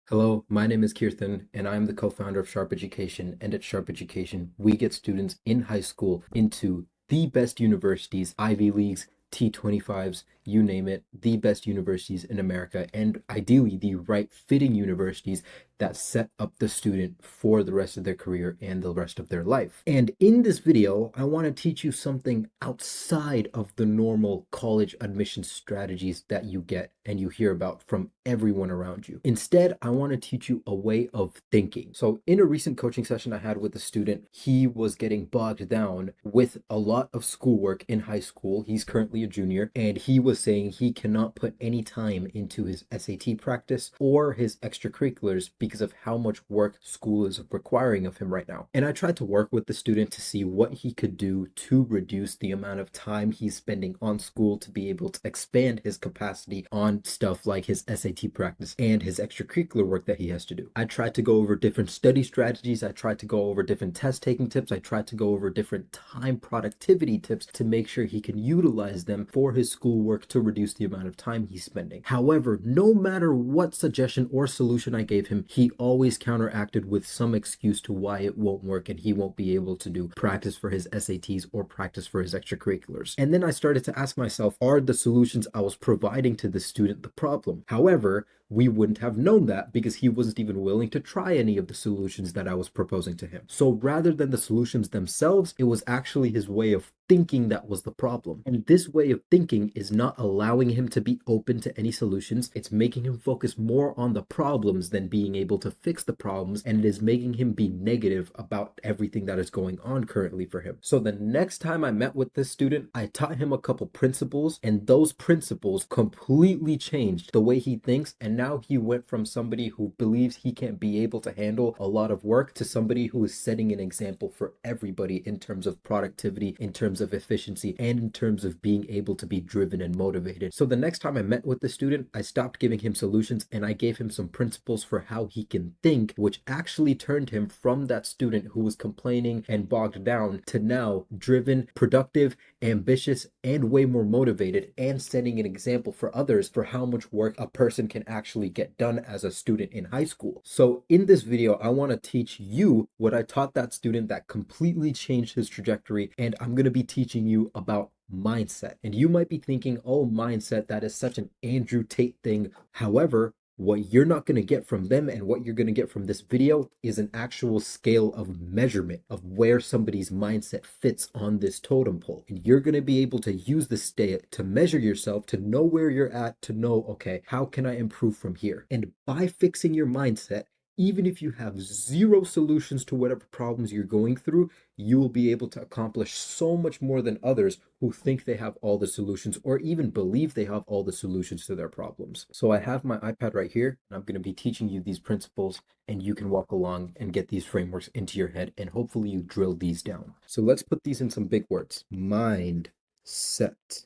Hello, my name is Keerthan, and I'm the co-founder of Sharp Education. And at Sharp Education, we get students in high school into the best universities, Ivy Leagues, T25s, you name it, the best universities in America, and ideally the right fitting universities that set up the student for the rest of their career and the rest of their life. And in this video, I want to teach you something outside of the normal college admissions strategies that you get and you hear about from everyone around you. Instead, I want to teach you a way of thinking. So, in a recent coaching session I had with a student, he was getting bogged down with a lot of schoolwork in high school. He's currently a junior, and he was saying he cannot put any time into his SAT practice or his extracurriculars because of how much work school is requiring of him right now. And I tried to work with the student to see what he could do to reduce the amount of time he's spending on school to be able to expand his capacity on stuff like his SAT practice and his extracurricular work that he has to do. I tried to go over different study strategies. I tried to go over different test taking tips. I tried to go over different time productivity tips to make sure he can utilize them for his schoolwork to reduce the amount of time he's spending. However, no matter what suggestion or solution I gave him, he always counteracted with some excuse to why it won't work and he won't be able to do practice for his SATs or practice for his extracurriculars. And then I started to ask myself, are the solutions I was providing to the student the problem? However, we wouldn't have known that because he wasn't even willing to try any of the solutions that I was proposing to him. So rather than the solutions themselves, it was actually his way of thinking that was the problem. And this way of thinking is not allowing him to be open to any solutions. It's making him focus more on the problems than being able to fix the problems. And it is making him be negative about everything that is going on currently for him. So the next time I met with this student, I taught him a couple principles, and those principles completely changed the way he thinks. And now he went from somebody who believes he can't be able to handle a lot of work to somebody who is setting an example for everybody in terms of productivity, in terms of efficiency, and in terms of being able to be driven and motivated. So the next time I met with the student, I stopped giving him solutions and I gave him some principles for how he can think, which actually turned him from that student who was complaining and bogged down to now driven, productive, ambitious, and way more motivated, and setting an example for others for how much work a person can actually get done as a student in high school. So in this video, I want to teach you what I taught that student that completely changed his trajectory, and I'm going to be teaching you about mindset. And you might be thinking, oh, mindset, that is such an Andrew Tate thing. However, what you're not going to get from them and what you're going to get from this video is an actual scale of measurement of where somebody's mindset fits on this totem pole. And you're going to be able to use this data to measure yourself, to know where you're at, to know, okay, how can I improve from here? And by fixing your mindset, even if you have zero solutions to whatever problems you're going through, you will be able to accomplish so much more than others who think they have all the solutions or even believe they have all the solutions to their problems. So I have my iPad right here, and I'm going to be teaching you these principles, and you can walk along and get these frameworks into your head, and hopefully you drill these down. So let's put these in some big words. Mindset.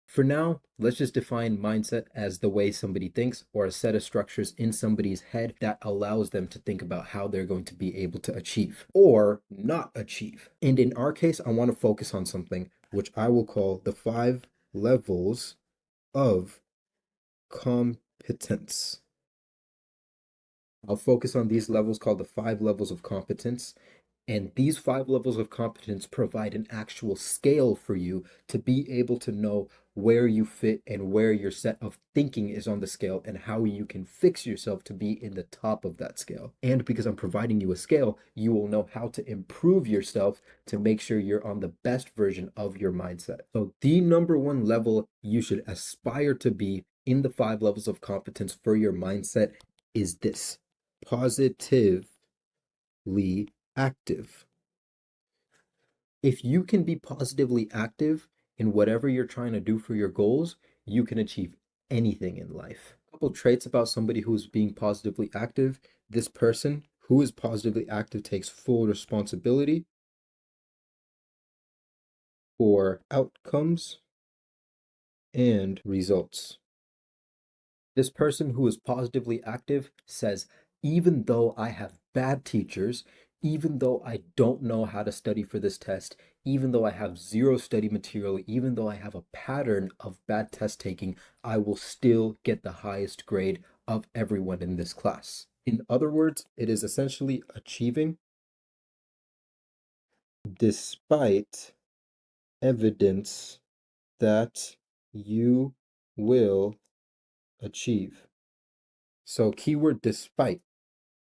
For now, let's just define mindset as the way somebody thinks or a set of structures in somebody's head that allows them to think about how they're going to be able to achieve or not achieve. And in our case, I want to focus on something which I will call the 5 levels of competence. I'll focus on these levels called the 5 levels of competence. And these 5 levels of competence provide an actual scale for you to be able to know where you fit and where your set of thinking is on the scale and how you can fix yourself to be in the top of that scale. And because I'm providing you a scale, you will know how to improve yourself to make sure you're on the best version of your mindset. So, the number one level you should aspire to be in the 5 levels of competence for your mindset is this: positively active. If you can be positively active in whatever you're trying to do for your goals, you can achieve anything in life. A couple traits about somebody who's being positively active: this person who is positively active takes full responsibility for outcomes and results. This person who is positively active says, even though I have bad teachers, even though I don't know how to study for this test, even though I have zero study material, even though I have a pattern of bad test taking, I will still get the highest grade of everyone in this class. In other words, it is essentially achieving despite evidence that you will achieve. So, keyword despite.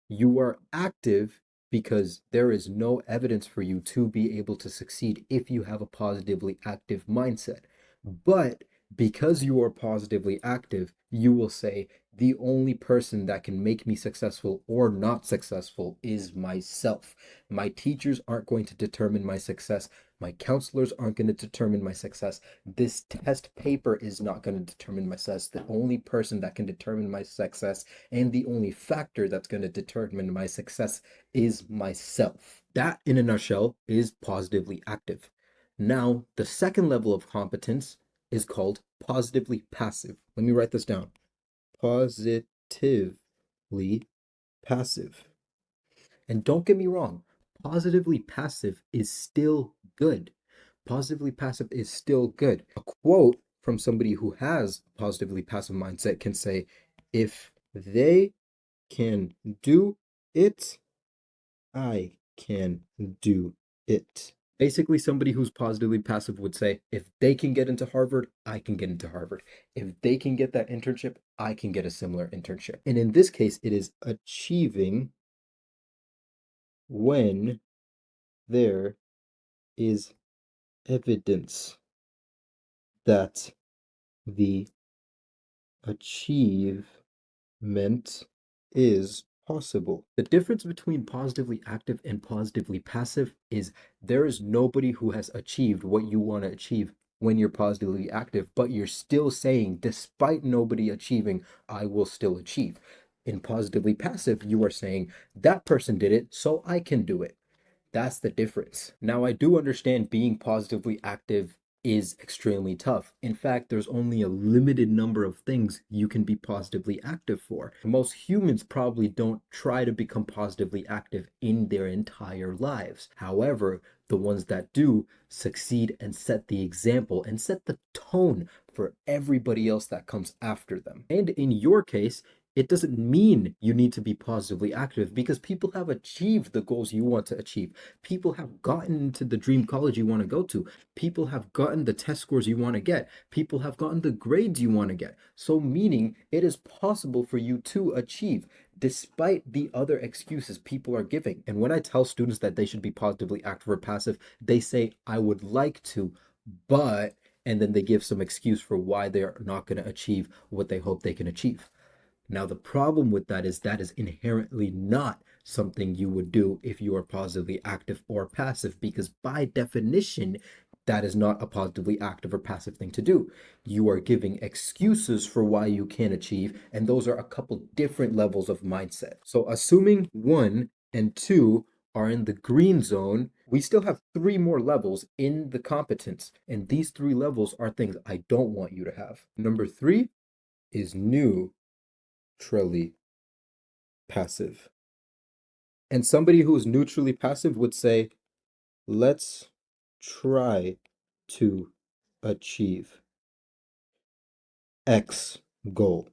You are active because there is no evidence for you to be able to succeed if you have a positively active mindset. But because you are positively active, you will say, the only person that can make me successful or not successful is myself. My teachers aren't going to determine my success. My counselors aren't going to determine my success. This test paper is not going to determine my success. The only person that can determine my success and the only factor that's going to determine my success is myself. That, in a nutshell, is positively active. Now, the second level of competence is called positively passive. Let me write this down. Positively passive. And don't get me wrong, positively passive is still good. Positively passive is still good. A quote from somebody who has a positively passive mindset can say, if they can do it, I can do it. Basically, somebody who's positively passive would say, if they can get into Harvard, I can get into Harvard. If they can get that internship, I can get a similar internship. And in this case, it is achieving when there is evidence that the achievement is possible. The difference between positively active and positively passive is there is nobody who has achieved what you want to achieve when you're positively active, but you're still saying, despite nobody achieving, I will still achieve. In positively passive, you are saying, that person did it, so I can do it. That's the difference. Now, I do understand being positively active is extremely tough. In fact, there's only a limited number of things you can be positively active for. Most humans probably don't try to become positively active in their entire lives. However, the ones that do succeed and set the example and set the tone for everybody else that comes after them. And in your case, it doesn't mean you need to be positively active because people have achieved the goals you want to achieve. People have gotten into the dream college you want to go to. People have gotten the test scores you want to get. People have gotten the grades you want to get. So, meaning it is possible for you to achieve despite the other excuses people are giving. And when I tell students that they should be positively active or passive, they say, I would like to, but, and then they give some excuse for why they're not going to achieve what they hope they can achieve. Now, the problem with that is inherently not something you would do if you are positively active or passive, because by definition, that is not a positively active or passive thing to do. You are giving excuses for why you can achieve, and those are a couple different levels of mindset. So, assuming one and two are in the green zone, we still have three more levels in the competence, and these three levels are things I don't want you to have. Number three is new neutrally passive. And somebody who is neutrally passive would say, let's try to achieve X goal.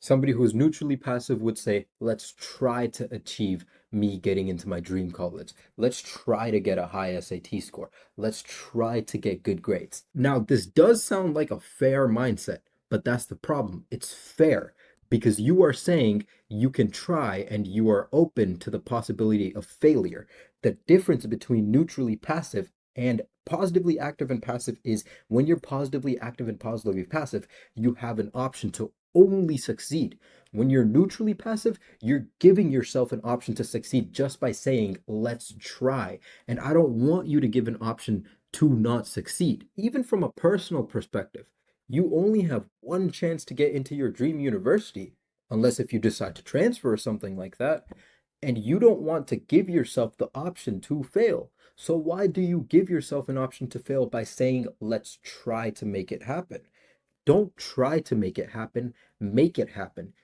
Somebody who is neutrally passive would say, let's try to achieve me getting into my dream college. Let's try to get a high SAT score. Let's try to get good grades. Now, this does sound like a fair mindset, but that's the problem. It's fair because you are saying you can try and you are open to the possibility of failure. The difference between neutrally passive and positively active and passive is when you're positively active and positively passive, you have an option to only succeed. When you're neutrally passive, you're giving yourself an option to succeed just by saying, let's try. And I don't want you to give an option to not succeed. Even from a personal perspective, you only have one chance to get into your dream university, unless if you decide to transfer or something like that. And you don't want to give yourself the option to fail. So why do you give yourself an option to fail by saying, let's try to make it happen? Don't try to make it happen.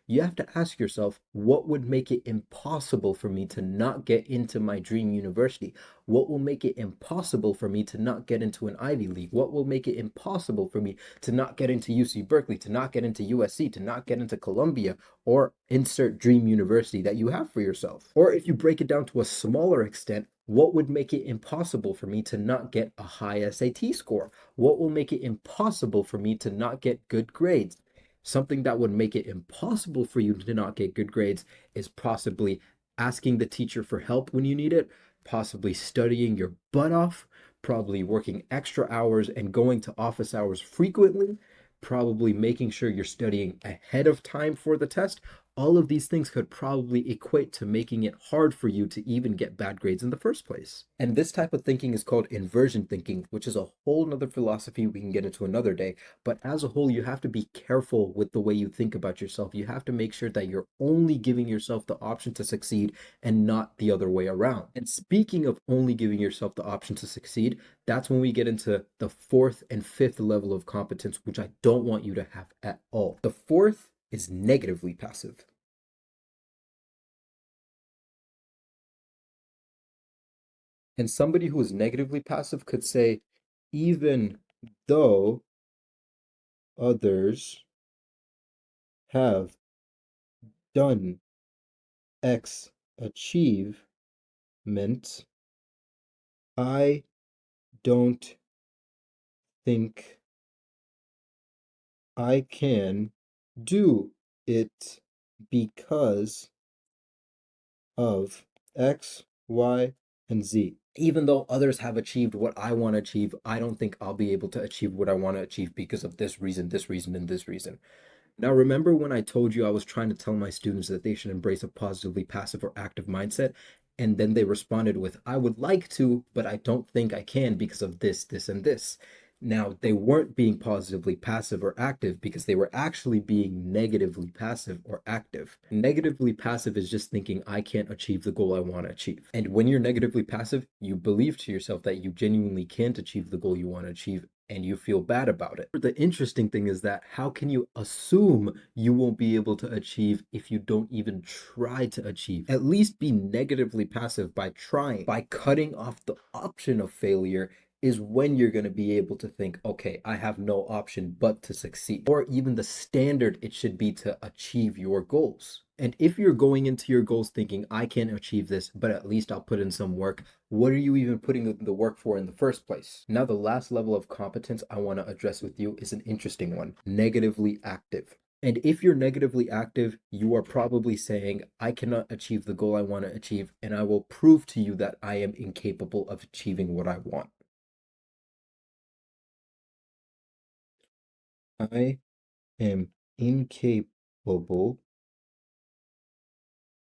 You have to ask yourself, what would make it impossible for me to not get into my dream university? What will make it impossible for me to not get into an Ivy League? What will make it impossible for me to not get into UC Berkeley, to not get into USC, to not get into Columbia, or insert dream university that you have for yourself? Or if you break it down to a smaller extent, what would make it impossible for me to not get a high SAT score? What will make it impossible for me to not get good grades? Something that would make it impossible for you to not get good grades is possibly asking the teacher for help when you need it, possibly studying your butt off, probably working extra hours and going to office hours frequently, probably making sure you're studying ahead of time for the test. All of these things could probably equate to making it hard for you to even get bad grades in the first place. And this type of thinking is called inversion thinking, which is a whole nother philosophy we can get into another day. But as a whole, you have to be careful with the way you think about yourself. You have to make sure that you're only giving yourself the option to succeed and not the other way around. And speaking of only giving yourself the option to succeed, that's when we get into the fourth and fifth level of competence, which I don't want you to have at all. The fourth is negatively passive. And somebody who is negatively passive could say, even though others have done X achievement, I don't think I can do it because of X, Y, and Z. Even though others have achieved what I want to achieve, I don't think I'll be able to achieve what I want to achieve because of this reason, and this reason. Now, remember when I told you I was trying to tell my students that they should embrace a positively passive or active mindset? And then they responded with, I would like to, but I don't think I can because of this, and this. Now, they weren't being positively passive or active because they were actually being negatively passive or active. Negatively passive is just thinking, I can't achieve the goal I want to achieve. And when you're negatively passive, you believe to yourself that you genuinely can't achieve the goal you want to achieve, and you feel bad about it. The interesting thing is that how can you assume you won't be able to achieve if you don't even try to achieve? At least be negatively passive by trying, by cutting off the option of failure is when you're going to be able to think, okay, I have no option but to succeed, or even the standard it should be to achieve your goals. And if you're going into your goals thinking, I can't achieve this, but at least I'll put in some work, what are you even putting the work for in the first place? Now, the last level of competence I want to address with you is an interesting one, negatively active. And if you're negatively active, you are probably saying, I cannot achieve the goal I want to achieve, and I will prove to you that I am incapable of achieving what I want. I am incapable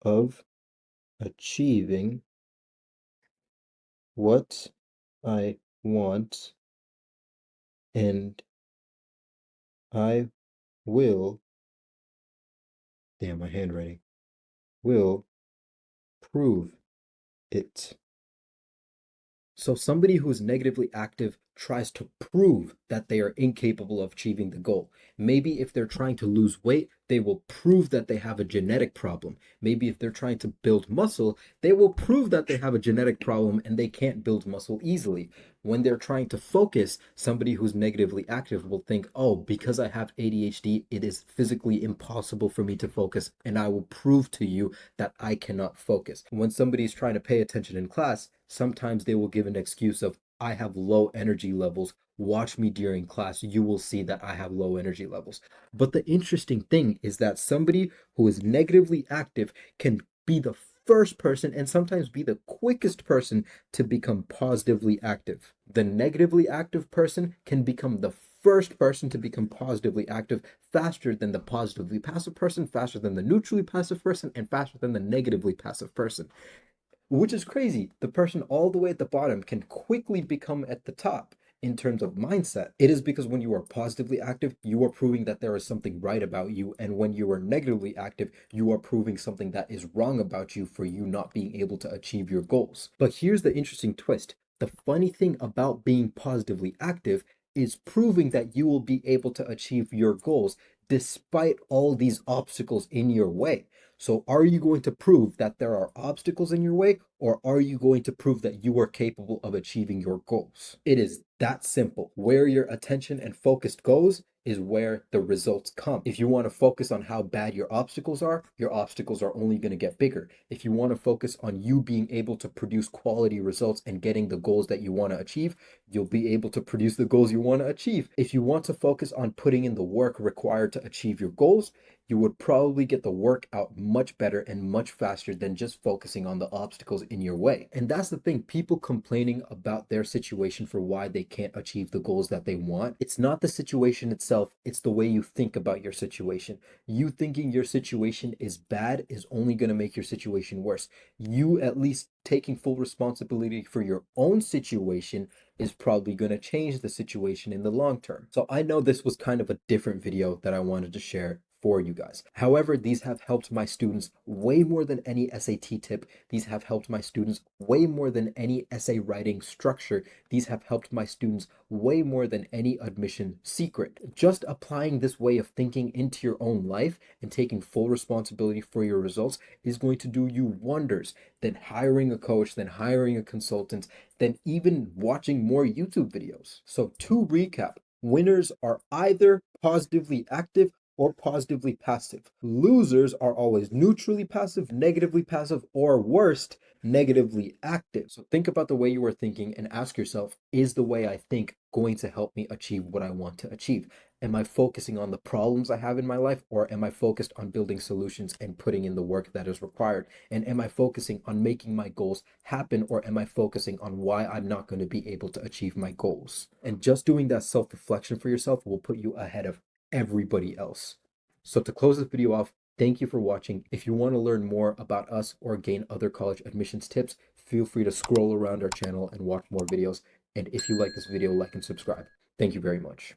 of achieving what I want, and I will, damn, my handwriting, will prove it. So somebody who is negatively active tries to prove that they are incapable of achieving the goal. Maybe if they're trying to lose weight, they will prove that they have a genetic problem. Maybe if they're trying to build muscle, they will prove that they have a genetic problem and they can't build muscle easily. When they're trying to focus, somebody who's negatively active will think, oh, because I have ADHD, it is physically impossible for me to focus, and I will prove to you that I cannot focus. When somebody's trying to pay attention in class, sometimes they will give an excuse of, I have low energy levels. Watch me during class. You will see that I have low energy levels. But the interesting thing is that somebody who is negatively active can be the first person and sometimes be the quickest person to become positively active. The negatively active person can become the first person to become positively active faster than the positively passive person, faster than the neutrally passive person, and faster than the negatively passive person, which is crazy. The person all the way at the bottom can quickly become at the top in terms of mindset. It is because when you are positively active, you are proving that there is something right about you. And when you are negatively active, you are proving something that is wrong about you for you not being able to achieve your goals. But here's the interesting twist. The funny thing about being positively active is proving that you will be able to achieve your goals despite all these obstacles in your way. So, are you going to prove that there are obstacles in your way, or are you going to prove that you are capable of achieving your goals? It is that simple. Where your attention and focus goes is where the results come. If you want to focus on how bad your obstacles are only going to get bigger. If you want to focus on you being able to produce quality results and getting the goals that you want to achieve, you'll be able to produce the goals you want to achieve. If you want to focus on putting in the work required to achieve your goals, you would probably get the work out much better and much faster than just focusing on the obstacles in your way. And that's the thing, people complaining about their situation for why they can't achieve the goals that they want. It's not the situation itself, it's the way you think about your situation. You thinking your situation is bad is only going to make your situation worse. You at least taking full responsibility for your own situation is probably going to change the situation in the long term. So I know this was kind of a different video that I wanted to share for you guys. However, these have helped my students way more than any SAT tip. These have helped my students way more than any essay writing structure. These have helped my students way more than any admission secret. Just applying this way of thinking into your own life and taking full responsibility for your results is going to do you wonders than hiring a coach, than hiring a consultant, than even watching more YouTube videos. So to recap, winners are either positively active or positively passive. Losers are always neutrally passive, negatively passive, or worst, negatively active. So think about the way you are thinking and ask yourself, is the way I think going to help me achieve what I want to achieve? Am I focusing on the problems I have in my life, or am I focused on building solutions and putting in the work that is required? And am I focusing on making my goals happen, or am I focusing on why I'm not going to be able to achieve my goals? And just doing that self-reflection for yourself will put you ahead of everybody else. So to close this video off, thank you for watching. If you want to learn more about us or gain other college admissions tips, feel free to scroll around our channel and watch more videos. And if you like this video, like and subscribe. Thank you very much.